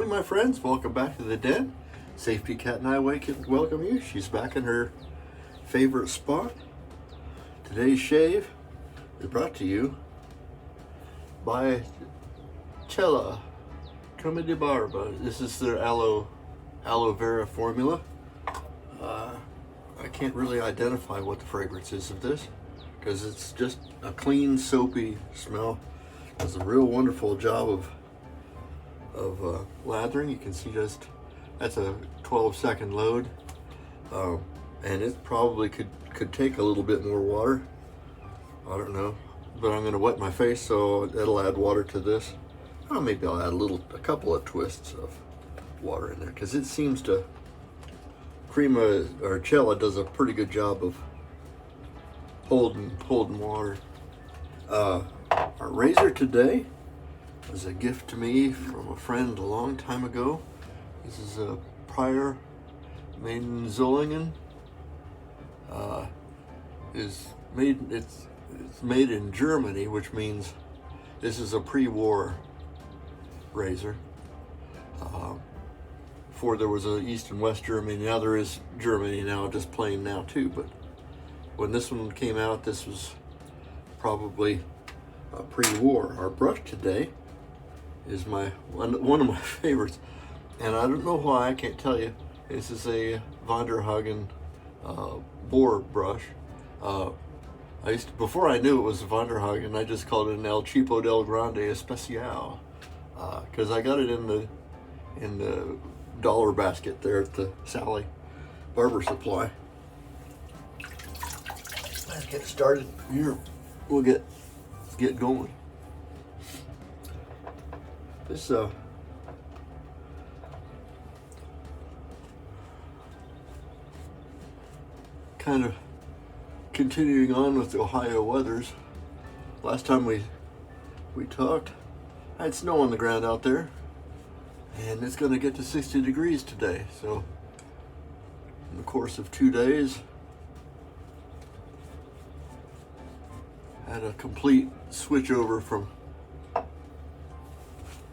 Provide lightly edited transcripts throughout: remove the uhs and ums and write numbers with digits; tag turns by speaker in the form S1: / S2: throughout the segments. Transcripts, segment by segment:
S1: morning, my friends. Welcome back to the den. Safety Cat and I welcome you. She's back in her favorite spot. Today's shave is brought to you by Cella Come di Barba. This is their aloe vera formula. I can't really identify what the fragrance is of this because it's just a clean, soapy smell. Does a real wonderful job of lathering. You can see just that's a 12-second load, and it probably could take a little bit more water. I don't know, but I'm going to wet my face, so that'll add water to this. Oh, maybe I'll add a couple of twists of water in there because it seems to Cella does a pretty good job of holding water. Our razor today was a gift to me from a friend a long time ago. This is a Prior made in Zollingen. It's made in Germany, which means this is a pre-war razor. Before there was a East and West Germany, now there is Germany now, just plain now too. But when this one came out, this was probably pre-war. Our brush today is one of my favorites, and I don't know why, I can't tell you. This is a Van der Hagen boar brush. Before I knew it was Van der Hagen, I just called it an El Cheapo del Grande Especial, because I got it in the dollar basket there at the Sally Barber Supply. Let's get started here. We'll get going. This kind of continuing on with the Ohio weathers. Last time we talked, I had snow on the ground out there, and it's going to get to 60 degrees today. So in the course of 2 days, had a complete switch over from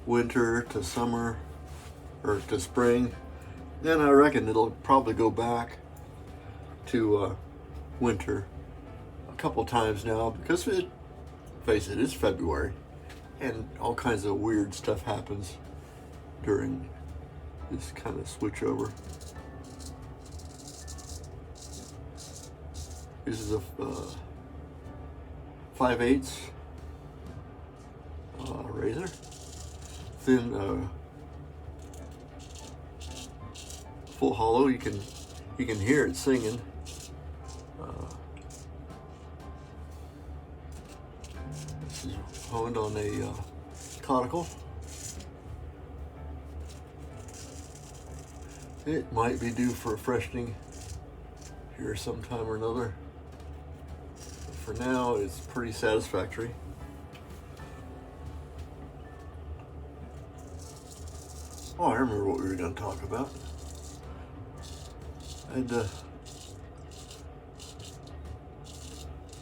S1: winter to summer or to spring. Then I reckon it'll probably go back to winter a couple times now, because face it, it's February and all kinds of weird stuff happens during this kind of switch over. This is a 5/8 razor, thin, full hollow. You can hear it singing. This is honed on a conical. It might be due for a freshening here sometime or another. But for now, it's pretty satisfactory. Oh, I remember what we were going to talk about. I had a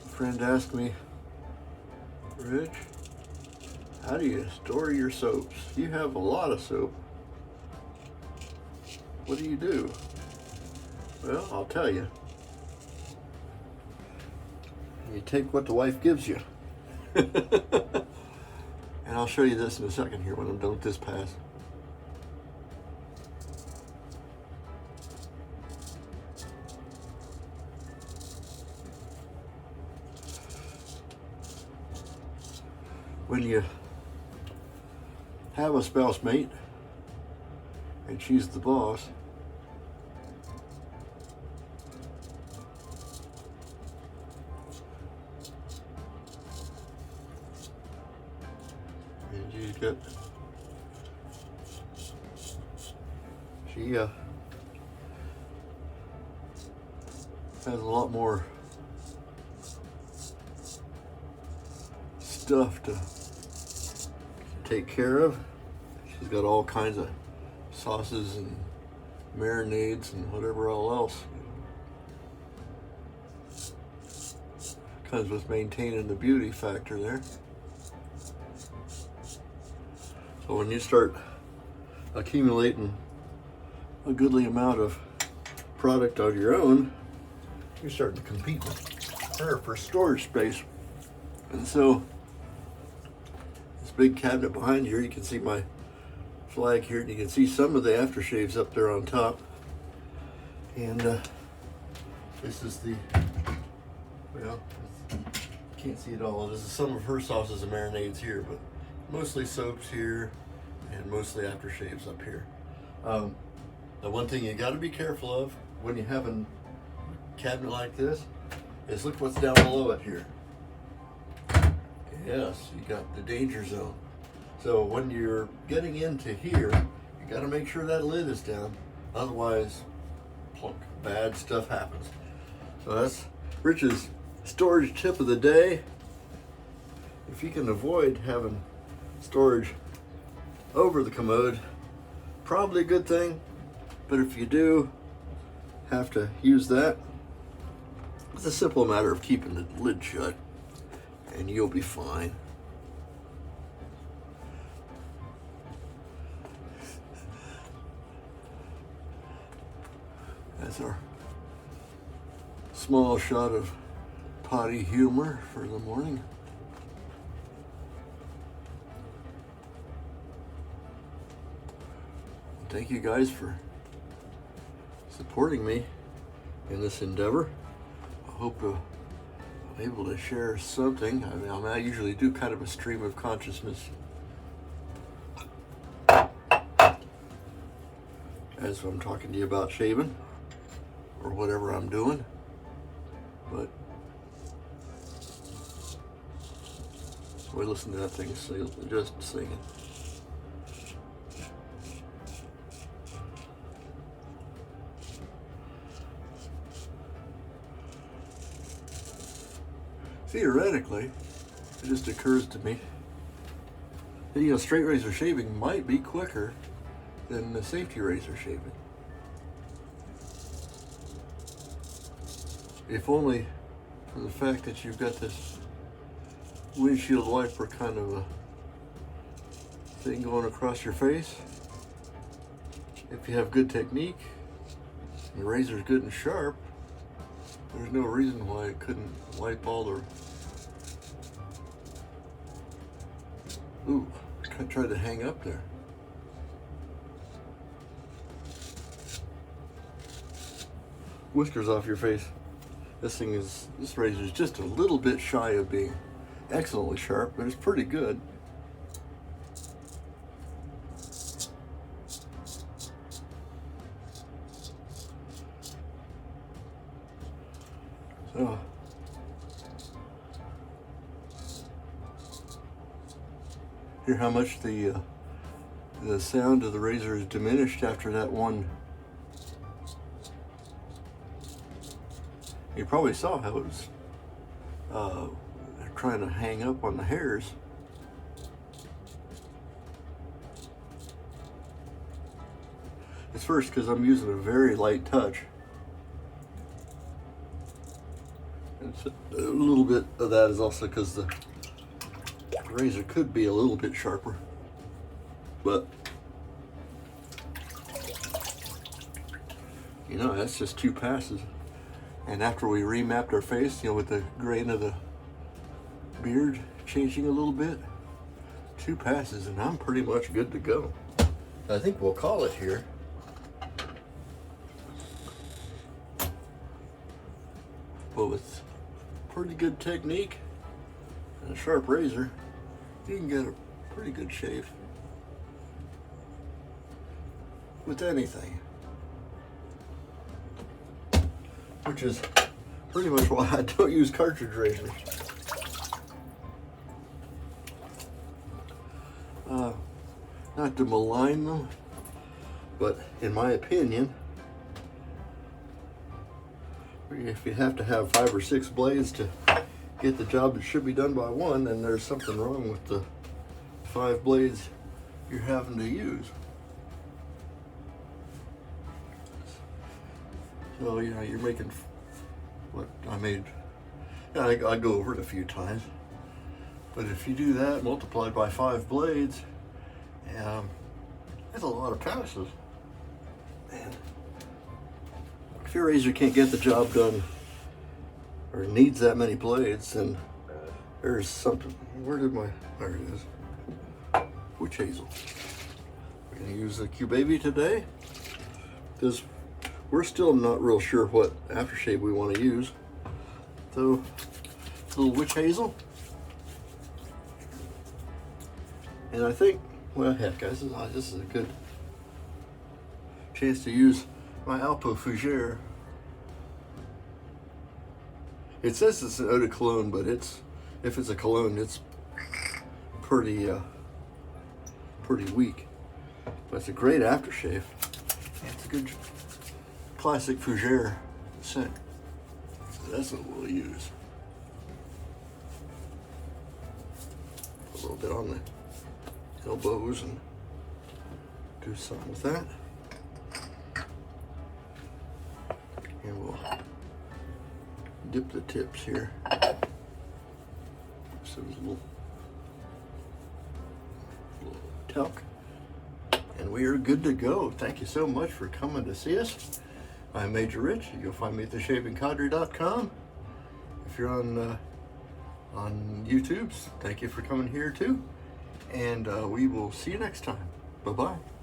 S1: friend ask me, Rich, how do you store your soaps? You have a lot of soap. What do you do? Well, I'll tell you. You take what the wife gives you. And I'll show you this in a second here when I'm done with this pass. When you have a spouse mate and she's the boss, and she has a lot more stuff to take care of. She's got all kinds of sauces and marinades and whatever all else. Comes with maintaining the beauty factor there. So when you start accumulating a goodly amount of product on your own, you're starting to compete with her for storage space. And so this big cabinet behind here, you can see my flag here, and you can see some of the aftershaves up there on top. And this is the, well, can't see it all. This is some of her sauces and marinades here, but mostly soaps here and mostly aftershaves up here. The one thing you got to be careful of when you have a cabinet like this is look what's down below it here. Yes, you got the danger zone. So when you're getting into here, you got to make sure that lid is down. Otherwise, plunk, bad stuff happens. So that's Rich's storage tip of the day. If you can avoid having storage over the commode, probably a good thing. But if you do have to use that, it's a simple matter of keeping the lid shut and you'll be fine. That's our small shot of potty humor for the morning. Thank you guys for supporting me in this endeavor. I hope I'm able to share something. I mean, I usually do kind of a stream of consciousness as I'm talking to you about shaving or whatever I'm doing. But boy, listen to that thing just singing. Theoretically, it just occurs to me that, you know, straight razor shaving might be quicker than the safety razor shaving. If only for the fact that you've got this windshield wiper kind of a thing going across your face. If you have good technique, and the razor's good and sharp, there's no reason why it couldn't wipe all the... Ooh, I tried to hang up there. Whiskers off your face. This razor is just a little bit shy of being excellently sharp, but it's pretty good. So, hear how much the sound of the razor is diminished after that one. You probably saw how it was trying to hang up on the hairs. It's first because I'm using a very light touch. It's a little bit of that is also because the razor could be a little bit sharper, but you know, that's just 2 passes. And after we remapped our face, you know, with the grain of the beard changing a little bit, 2 passes and I'm pretty much good to go. I think we'll call it here. But with pretty good technique and a sharp razor, you can get a pretty good shave with anything. Which is pretty much why I don't use cartridge razors. Not to malign them, but in my opinion, if you have to have 5 or 6 blades to get the job that should be done by one, then there's something wrong with the 5 blades you're having to use. So, you know, you're making what I made. Yeah, I go over it a few times. But if you do that multiplied by 5 blades, That's a lot of passes. Man. If your razor can't get the job done or needs that many blades, then there's something. Where did my, there it is. Witch hazel. We're gonna use the Q-Baby today because we're still not real sure what aftershave we want to use. So, a little witch hazel. And I think, well, heck, guys, this is a good chance to use my Alpo Fougere. It says it's an eau de cologne, but if it's a cologne, it's pretty weak. But it's a great aftershave. It's a good classic Fougere scent. So that's what we'll use. A little bit on the elbows and do something with that. And we'll dip the tips here. So there's a little talc. And we are good to go. Thank you so much for coming to see us. I'm Major Rich. You'll find me at theshavingcadre.com. If you're on YouTube, thank you for coming here too. And we will see you next time. Bye-bye.